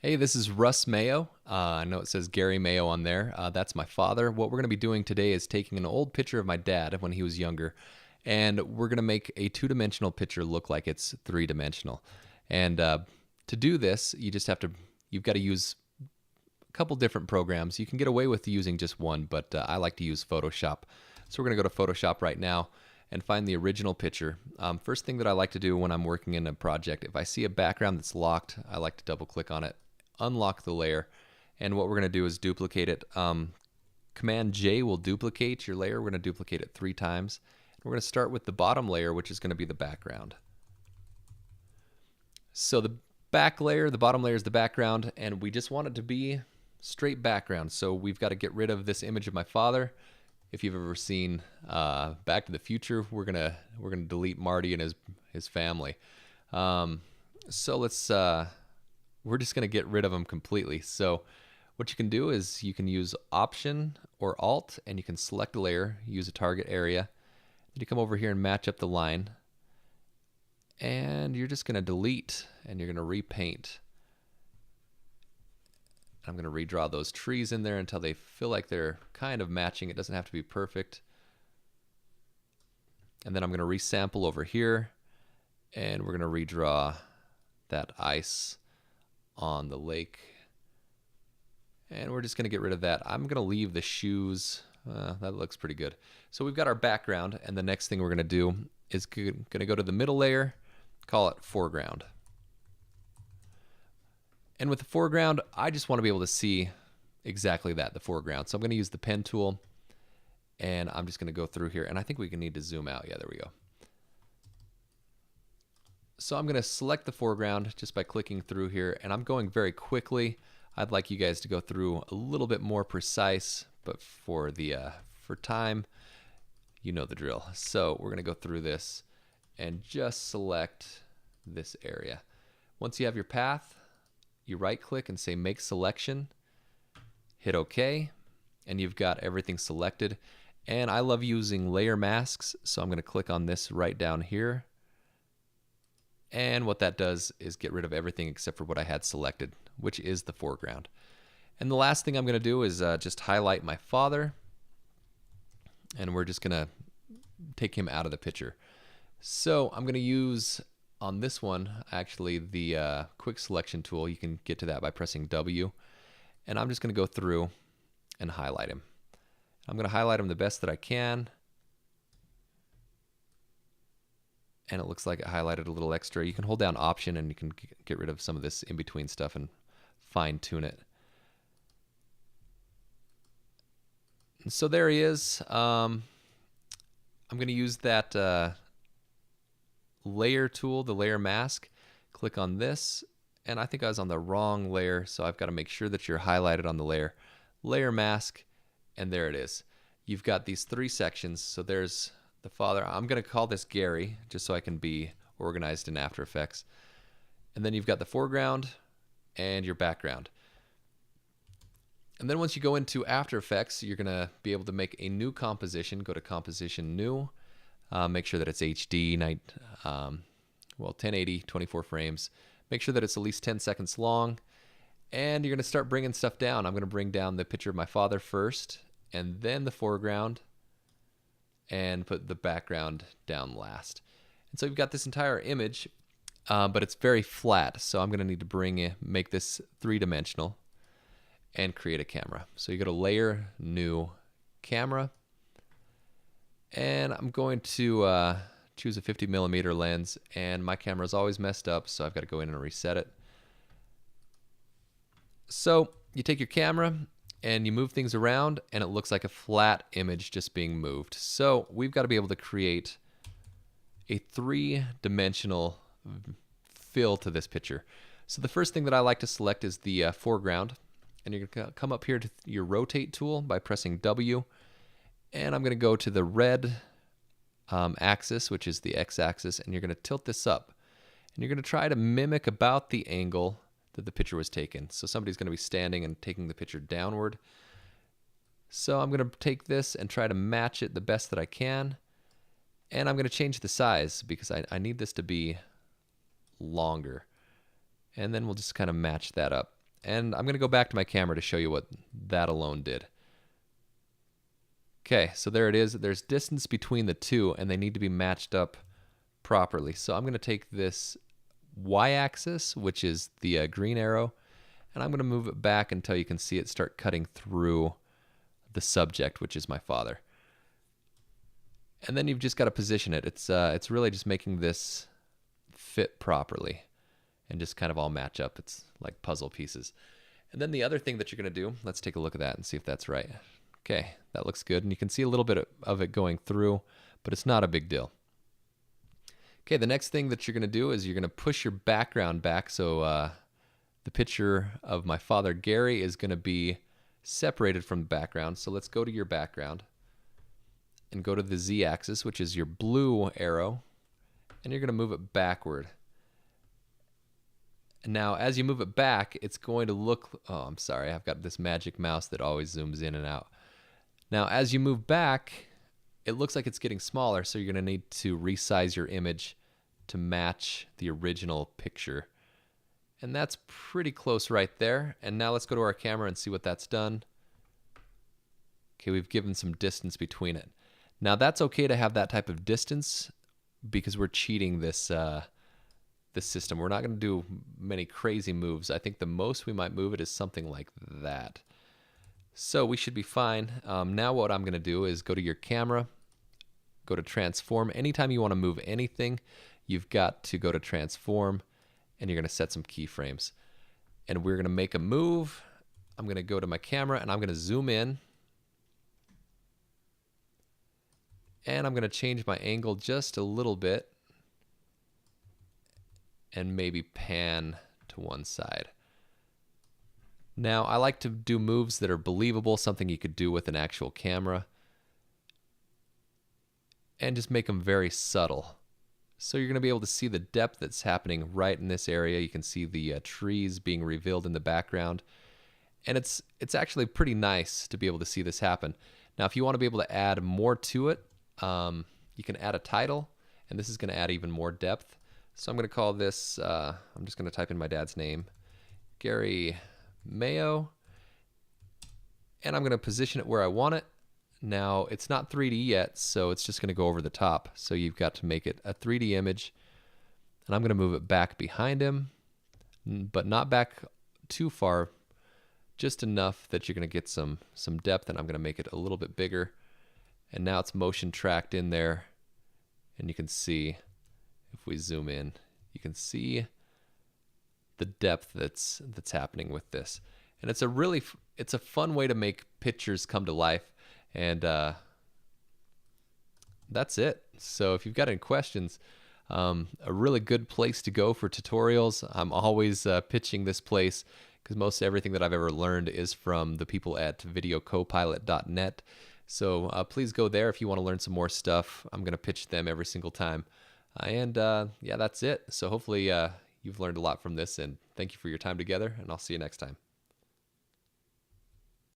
Hey, this is Russ Mayo. I know it says Gary Mayo on there. That's my father. What we're going to be doing today is taking an old picture of my dad when he was younger, and we're going to make a two-dimensional picture look like it's three-dimensional. And to do this, you've got to use a couple different programs. You can get away with using just one, but I like to use Photoshop. So we're going to go to Photoshop right now and find the original picture. First thing that I like to do when I'm working in a project, if I see a background that's locked, I like to double click on it, unlock the layer, and what we're going to do is duplicate it. Command J will duplicate your layer. We're going to duplicate it 3 times. We're going to start with the bottom layer, which is going to be the background. So the back layer, the bottom layer is the background, and we just want it to be straight background. So we've got to get rid of this image of my father. If you've ever seen Back to the Future, we're gonna delete Marty and his family. So we're just gonna get rid of them completely. So what you can do is you can use Option or Alt, and you can select a layer, use a target area, and you come over here and match up the line, and you're just gonna delete and you're gonna repaint. I'm going to redraw those trees in there until they feel like they're kind of matching. It doesn't have to be perfect. And then I'm going to resample over here, and we're going to redraw that ice on the lake. And we're just going to get rid of that. I'm going to leave the shoes. That looks pretty good. So we've got our background, and the next thing we're going to do is going to go to the middle layer, call it foreground. And with the foreground, I just want to be able to see exactly that, the foreground. So I'm going to use the pen tool, and I'm just going to go through here. And I think we need to zoom out. Yeah, there we go. So I'm going to select the foreground just by clicking through here, and I'm going very quickly. I'd like you guys to go through a little bit more precise, but for time, you know the drill. So we're going to go through this and just select this area. Once you have your path, you right click and say make selection, hit OK, and you've got everything selected. And I love using layer masks, so I'm going to click on this right down here. And what that does is get rid of everything except for what I had selected, which is the foreground. And the last thing I'm going to do is just highlight my father, and we're just going to take him out of the picture. So I'm going to use, on this one, actually, the quick selection tool. You can get to that by pressing W. And I'm just going to go through and highlight him. I'm going to highlight him the best that I can. And it looks like it highlighted a little extra. You can hold down Option, and you can get rid of some of this in-between stuff and fine-tune it. And so there he is. I'm going to use that layer tool, the layer mask. Click on this, and I think I was on the wrong layer, so I've got to make sure that you're highlighted on the layer mask, and there it is. You've got these 3 sections. So there's the father. I'm going to call this Gary just so I can be organized in After Effects. And then you've got the foreground and your background. And then once you go into After Effects, you're going to be able to make a new composition. Go to Composition, New. Make sure that it's HD, 1080, 24 frames. Make sure that it's at least 10 seconds long. And you're going to start bringing stuff down. I'm going to bring down the picture of my father first, and then the foreground, and put the background down last. And so you've got this entire image, but it's very flat. So I'm going to need to make this 3-dimensional and create a camera. So you go to Layer, New, Camera. And I'm going to choose a 50mm lens, and my camera is always messed up, so I've got to go in and reset it. So you take your camera and you move things around, and it looks like a flat image just being moved. So we've got to be able to create a 3-dimensional fill to this picture. So the first thing that I like to select is the foreground, and you're going to come up here to your rotate tool by pressing W. And I'm going to go to the red axis, which is the x-axis, and you're going to tilt this up. And you're going to try to mimic about the angle that the picture was taken. So somebody's going to be standing and taking the picture downward. So I'm going to take this and try to match it the best that I can. And I'm going to change the size because I need this to be longer. And then we'll just kind of match that up. And I'm going to go back to my camera to show you what that alone did. Okay, so there it is. There's distance between the two, and they need to be matched up properly. So I'm going to take this y-axis, which is the green arrow, and I'm going to move it back until you can see it start cutting through the subject, which is my father. And then you've just got to position it. It's really just making this fit properly and just kind of all match up. It's like puzzle pieces. And then the other thing that you're going to do, let's take a look at that and see if that's right. Okay, that looks good. And you can see a little bit of it going through, but it's not a big deal. Okay, the next thing that you're going to do is you're going to push your background back. So the picture of my father, Gary, is going to be separated from the background. So let's go to your background and go to the z-axis, which is your blue arrow, and you're going to move it backward. And now as you move it back, it's going to look, oh, I'm sorry, I've got this magic mouse that always zooms in and out. Now as you move back, it looks like it's getting smaller, so you're going to need to resize your image to match the original picture. And that's pretty close right there. And now let's go to our camera and see what that's done. Okay, we've given some distance between it. Now that's okay to have that type of distance because we're cheating this this system. We're not going to do many crazy moves. I think the most we might move it is something like that. So we should be fine. Now what I'm going to do is go to your camera, go to transform. Anytime you want to move anything, you've got to go to transform, and you're going to set some keyframes. And we're going to make a move. I'm going to go to my camera, and I'm going to zoom in. And I'm going to change my angle just a little bit and maybe pan to one side. Now, I like to do moves that are believable, something you could do with an actual camera, and just make them very subtle. So you're going to be able to see the depth that's happening right in this area. You can see the trees being revealed in the background. And it's actually pretty nice to be able to see this happen. Now, if you want to be able to add more to it, you can add a title, and this is going to add even more depth. So I'm going to call this, I'm just going to type in my dad's name, Gary Mayo, and I'm going to position it where I want it. Now, it's not 3D yet, so it's just going to go over the top. So you've got to make it a 3D image, and I'm going to move it back behind him, but not back too far, just enough that you're going to get some depth, and I'm going to make it a little bit bigger. And now it's motion tracked in there, and you can see, if we zoom in, you can see the depth that's happening with this. And it's a fun way to make pictures come to life. And that's it. So if you've got any questions, a really good place to go for tutorials. I'm always pitching this place because most everything that I've ever learned is from the people at videocopilot.net. So please go there if you want to learn some more stuff. I'm going to pitch them every single time. And yeah, that's it. So hopefully you've learned a lot from this, and thank you for your time together, and I'll see you next time.